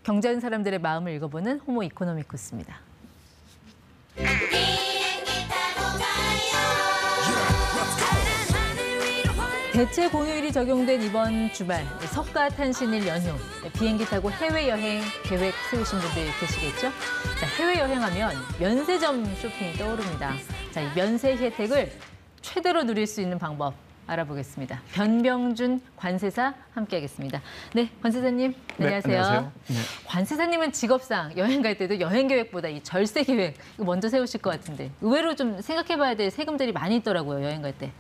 경제하는 사람들의 마음을 읽어보는 호모 이코노미쿠스입니다. 대체 공휴일이 적용된 이번 주말, 석가탄신일 연휴, 비행기 타고 해외여행 계획 세우신 분들 계시겠죠? 자, 해외여행하면 면세점 쇼핑이 떠오릅니다. 자, 이 면세 혜택을 최대로 누릴 수 있는 방법 알아보겠습니다. 변병준 관세사 함께하겠습니다. 네, 관세사님 안녕하세요. 네, 안녕하세요. 네. 관세사님은 직업상 여행 갈 때도 여행 계획보다 이 절세 계획 이거 먼저 세우실 것 같은데 의외로 좀 생각해봐야 될 세금들이 많이 있더라고요, 여행 갈 때.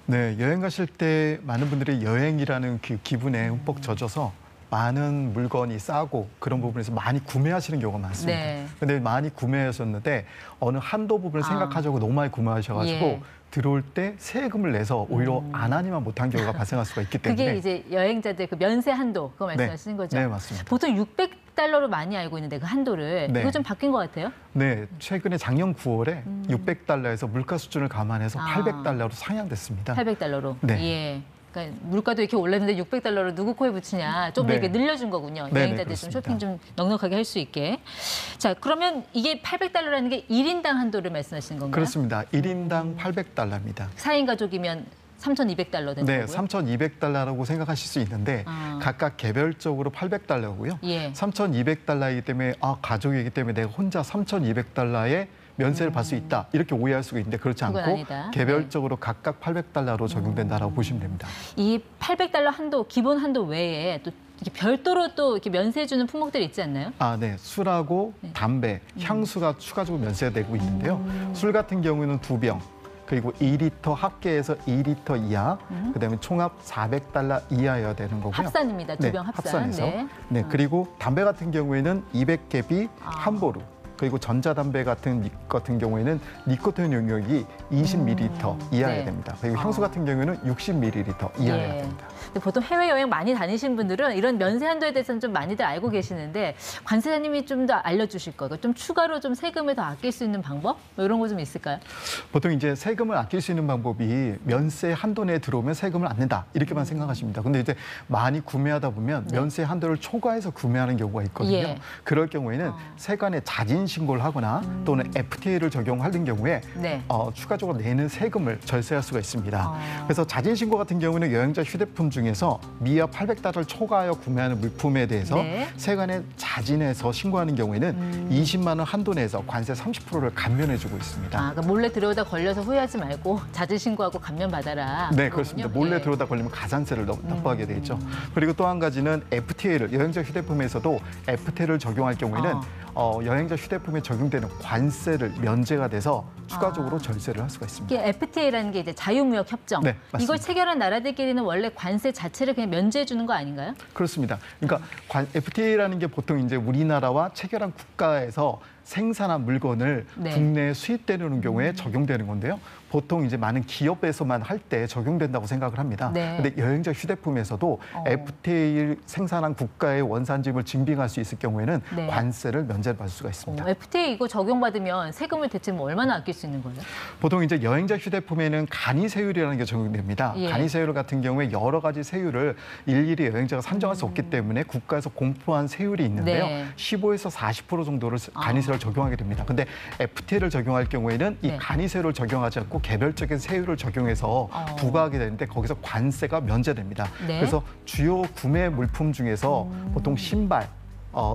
네, 여행 가실 때 많은 분들이 여행이라는 그 기분에 흠뻑 젖어서 많은 물건이 싸고 그런 부분에서 많이 구매하시는 경우가 많습니다. 네. 근데 많이 구매하셨는데 어느 한도 부분을 생각하자고 너무 많이 구매하셔가지고 예. 들어올 때 세금을 내서 오히려 안 하니만 못한 경우가 발생할 수가 있기 때문에 그게 이제 여행자들 그 면세 한도 그거 말씀하시는 거죠? 네, 맞습니다. 보통 600달러로 많이 알고 있는데 그 한도를 네. 이거 좀 바뀐 것 같아요? 네, 최근에 작년 9월에 600달러에서 물가 수준을 감안해서 800달러로 상향됐습니다. 800달러로. 네. 예. 그러니까 물가도 이렇게 올랐는데 600달러로 누구 코에 붙이냐. 좀 네. 이렇게 늘려준 거군요. 네, 여행자들 좀 그렇습니다. 쇼핑 좀 넉넉하게 할 수 있게. 자, 그러면 이게 800달러라는 게 1인당 한도를 말씀하시는 건가요? 그렇습니다. 1인당 800달러입니다. 4인 가족이면 3,200달러 되는 네, 거고요? 3,200달러라고 생각하실 수 있는데 각각 개별적으로 800달러고요. 예. 3,200달러이기 때문에 가족이기 때문에 내가 혼자 3,200달러에 면세를 받을 수 있다. 이렇게 오해할 수가 있는데 그렇지 그건 않고 아니다. 개별적으로 각각 800달러로 적용된다라고 보시면 됩니다. 이 800달러 한도, 기본 한도 외에 또 이렇게 별도로 또 이렇게 면세해 주는 품목들이 있지 않나요? 네. 술하고 담배, 향수가 추가적으로 면세가 되고 있는데요. 술 같은 경우는 2병, 그리고 2리터 합계해서 2리터 이하, 그다음에 총합 400달러 이하여야 되는 거고요. 합산입니다. 두 병 합산. 합산해서. 네. 네, 그리고 담배 같은 경우에는 200개비 한 보루. 그리고 전자담배 같은 경우에는 니코틴 용량이 20ml 이하여야 네. 됩니다. 그리고 향수 같은 경우에는 60ml 이하여야 예. 됩니다. 근데 보통 해외여행 많이 다니신 분들은 이런 면세 한도에 대해서는 좀 많이들 알고 계시는데 관세사님이 좀 더 알려주실 거예요. 좀 추가로 좀 세금을 더 아낄 수 있는 방법? 뭐 이런 거 좀 있을까요? 보통 이제 세금을 아낄 수 있는 방법이 면세 한도 내에 들어오면 세금을 안 낸다 이렇게만 생각하십니다. 근데 이제 많이 구매하다 보면 면세 한도를 초과해서 구매하는 경우가 있거든요. 예. 그럴 경우에는 세관에 자진 신고를 하거나 또는 FTA를 적용하는 경우에 네. 추가적으로 내는 세금을 절세할 수가 있습니다. 그래서 자진 신고 같은 경우는 여행자 휴대폰 중에서 미하 800달러를 초과하여 구매하는 물품에 대해서 네. 세관에 자진해서 신고하는 경우에는 20만 원 한도 내에서 관세 30%를 감면해주고 있습니다. 그러니까 몰래 들어오다 걸려서 후회하지 말고 자진 신고하고 감면 받아라. 네, 그렇습니다. 몰래 예. 들어오다 걸리면 가산세를 납부하게 되죠. 그리고 또 한 가지는 FTA를 여행자 휴대폰에서도 FTA를 적용할 경우에는 여행자 휴대폰에 적용되는 관세를 면제가 돼서 추가적으로 절세를 할 수가 있습니다. 이게 FTA라는 게 이제 자유무역 협정. 네, 맞습니다. 이걸 체결한 나라들끼리는 원래 관세 자체를 그냥 면제해 주는 거 아닌가요? 그렇습니다. 그러니까 FTA라는 게 보통 이제 우리나라와 체결한 국가에서 생산한 물건을 네. 국내에 수입되는 경우에 적용되는 건데요. 보통 이제 많은 기업에서만 할 때 적용된다고 생각을 합니다. 네. 근데 여행자 휴대폰에서도 FTA 생산한 국가의 원산지를 증빙할 수 있을 경우에는 네. 관세를 면제받을 수가 있습니다. FTA 이거 적용받으면 세금을 대체 뭐 얼마나 아낄 수 있는 거예요? 보통 이제 여행자 휴대폰에는 간이세율이라는 게 적용됩니다. 예. 간이세율 같은 경우에 여러 가지 세율을 일일이 여행자가 산정할 수 없기 때문에 국가에서 공포한 세율이 있는데요. 네. 15에서 40% 정도를 간이세율을 적용하게 됩니다. 근데 FTA를 적용할 경우에는 이 네. 간이세율을 적용하지 않고 개별적인 세율을 적용해서 부과하게 되는데 거기서 관세가 면제됩니다. 네. 그래서 주요 구매 물품 중에서 보통 신발,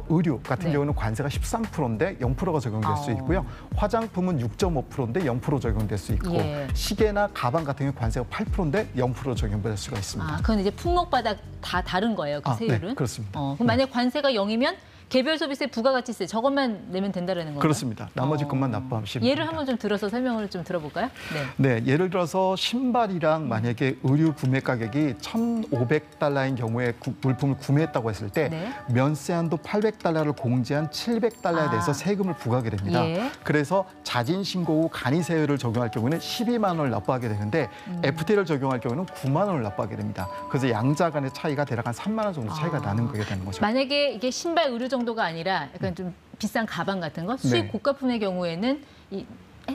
의류 같은 네. 경우는 관세가 13%인데 0%가 적용될 수 있고요. 화장품은 6.5%인데 0% 적용될 수 있고 예. 시계나 가방 같은 경우 관세가 8%인데 0% 적용될 수가 있습니다. 그건 이제 품목마다 다 다른 거예요, 그 세율은? 네, 그렇습니다. 그럼 만약 관세가 0이면 개별 소비세, 부가가치세 저것만 내면 된다는 건가요? 그렇습니다. 나머지 것만 납부하시면 됩니다. 예를 한번 좀 들어서 설명을 좀 들어볼까요? 네, 예를 들어서 신발이랑 만약에 의류 구매 가격이 1,500달러인 경우에 물품을 구매했다고 했을 때 네. 면세 한도 800달러를 공제한 700달러에 대해서 세금을 부과하게 됩니다. 예. 그래서 자진 신고 후 간이세율을 적용할 경우는 12만 원을 납부하게 되는데 FTA를 적용할 경우는 9만 원을 납부하게 됩니다. 그래서 양자 간의 차이가 대략 한 3만 원 정도 차이가 나는 거게 되는 거죠. 만약에 이게 신발, 의류 정도가 아니라 약간 좀 비싼 가방 같은 거, 수입 네. 고가품의 경우에는 이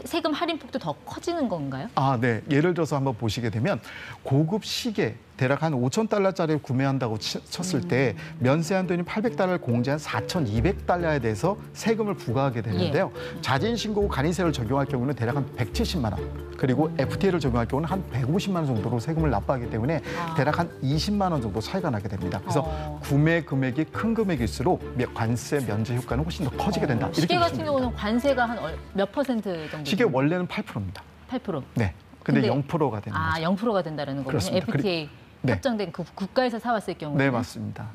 세금 할인폭도 더 커지는 건가요? 네. 예를 들어서 한번 보시게 되면 고급 시계 대략 한 5,000달러짜리를 구매한다고 쳤을 때 면세 한도인 800달러를 공제한 4,200달러에 대해서 세금을 부과하게 되는데요. 자진 신고 간이세를 적용할 경우는 대략 한 170만 원. 그리고 FTA를 적용할 경우는 한 150만 원 정도로 세금을 납부하기 때문에 대략 한 20만 원 정도 차이가 나게 됩니다. 그래서 구매 금액이 큰 금액일수록 관세 면제 효과는 훨씬 더 커지게 된다. 이렇게 시계 같은 보시면 경우는 관세가 한 몇 퍼센트 정도? 시계 원래는 8%입니다. 8%. 네. 근데 0%가 되는 거죠. 0%가 된다는 거군요. 그렇습니다. FTA 네. 협정된 그 국가에서 사왔을 경우는. 네, 맞습니다.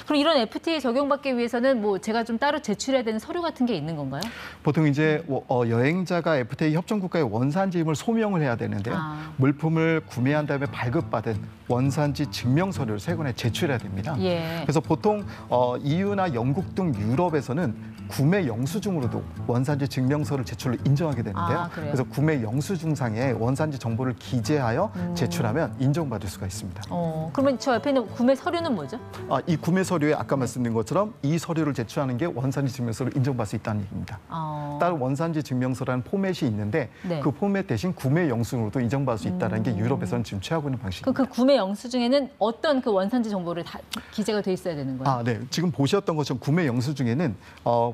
그럼 이런 FTA 적용받기 위해서는 뭐 제가 좀 따로 제출해야 되는 서류 같은 게 있는 건가요? 보통 이제 여행자가 FTA 협정 국가의 원산지임을 소명을 해야 되는데요. 물품을 구매한 다음에 발급받은 원산지 증명 서류를 세관에 제출해야 됩니다. 예. 그래서 보통 EU나 영국 등 유럽에서는 구매 영수증으로도 원산지 증명서를 제출을 인정하게 되는데요. 그래서 구매 영수증상에 원산지 정보를 기재하여 제출하면 인정받을 수가 있습니다. 그러면 저 옆에 있는 구매 서류는 뭐죠? 이 구매 서류에 아까 말씀드린 것처럼 이 서류를 제출하는 게 원산지 증명서를 인정받을 수 있다는 얘기입니다. 따로 원산지 증명서라는 포맷이 있는데 그 포맷 대신 구매 영수증으로도 인정받을 수 있다는 게 유럽에서는 지금 취하고 있는 방식입니다. 그 구매 영수증에는 어떤 그 원산지 정보를 다 기재가 돼 있어야 되는 거예요? 네. 지금 보셨던 것처럼 구매 영수증에는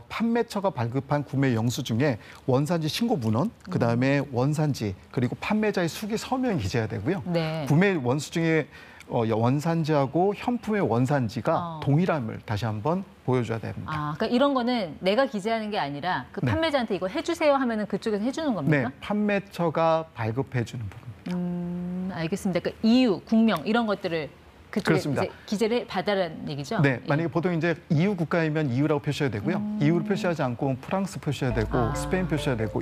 판매처가 발급한 구매 영수증에 원산지 신고 문헌, 그다음에 원산지, 그리고 판매자의 수기 서명이 기재해야 되고요. 네. 구매 원수증에 원산지하고 현품의 원산지가 동일함을 다시 한번 보여줘야 됩니다. 그러니까 이런 거는 내가 기재하는 게 아니라 그 판매자한테 이거 해주세요 하면은 그쪽에서 해주는 겁니까? 네, 판매처가 발급해주는 부분입니다. 알겠습니다. 그러니까 EU, 국명 이런 것들을 그쪽에 그렇습니다. 이제 기재를 받아라는 얘기죠? 네, 만약에 보통 이제 EU 국가이면 EU라고 표시해야 되고요. EU를 표시하지 않고 프랑스 표시해야 되고 스페인 표시해야 되고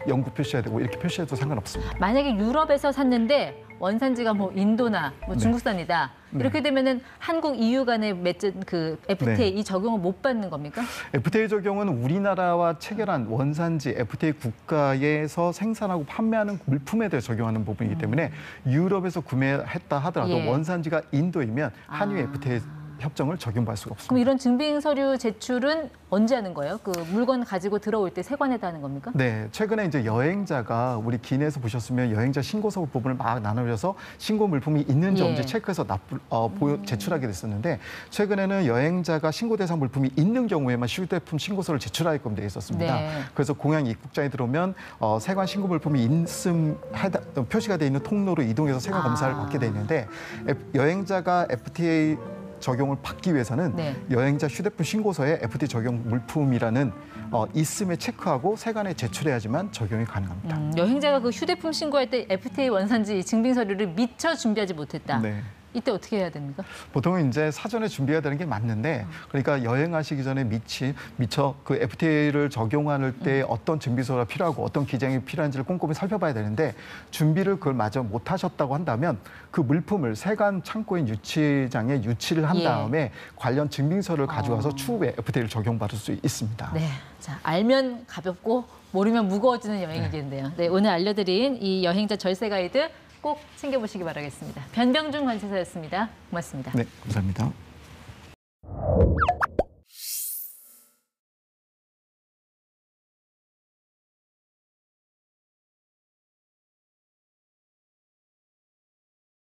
영국 표시해야 되고 이렇게 표시해도 상관없습니다. 만약에 유럽에서 샀는데 원산지가 뭐 인도나 뭐 중국산이다. 이렇게 되면은 한국 EU 간에 맺은 그 FTA 이 적용을 못 받는 겁니까? FTA 적용은 우리나라와 체결한 원산지 FTA 국가에서 생산하고 판매하는 물품에 대해 적용하는 부분이기 때문에 유럽에서 구매했다 하더라도 원산지가 인도이면 한유 FTA 협정을 적용받을 수가 없습니다. 그럼 이런 증빙 서류 제출은 언제 하는 거예요? 그 물건 가지고 들어올 때 세관에다 하는 겁니까? 네, 최근에 이제 여행자가 우리 기내에서 보셨으면 여행자 신고서 부분을 막 나눠줘서 신고 물품이 있는지 없는지 체크해서 제출하게 됐었는데 최근에는 여행자가 신고 대상 물품이 있는 경우에만 휴대폰 신고서를 제출하게끔 되어 있었습니다. 그래서 공항 입국장에 들어오면 세관 신고 물품이 표시가 돼 있는 통로로 이동해서 세관 검사를 받게 돼 있는데 여행자가 FTA 적용을 받기 위해서는 여행자 휴대폰 신고서에 FTA 적용 물품이라는 있음에 체크하고 세관에 제출해야지만 적용이 가능합니다. 여행자가 그 휴대폰 신고할 때 FTA 원산지 증빙 서류를 미처 준비하지 못했다. 이때 어떻게 해야 됩니까? 보통은 이제 사전에 준비해야 되는 게 맞는데 그러니까 여행하시기 전에 미처 그 FTA를 적용할 때 어떤 준비서가 필요하고 어떤 기장이 필요한지를 꼼꼼히 살펴봐야 되는데 준비를 그걸 마저 못하셨다고 한다면 그 물품을 세관 창고인 유치장에 유치를 한 다음에 관련 증빙서를 가져가서 추후에 FTA를 적용받을 수 있습니다. 네, 자 알면 가볍고 모르면 무거워지는 여행이겠네요. 네, 오늘 알려드린 이 여행자 절세 가이드 꼭 챙겨보시기 바라겠습니다. 변병준 관세사였습니다. 고맙습니다. 네, 감사합니다.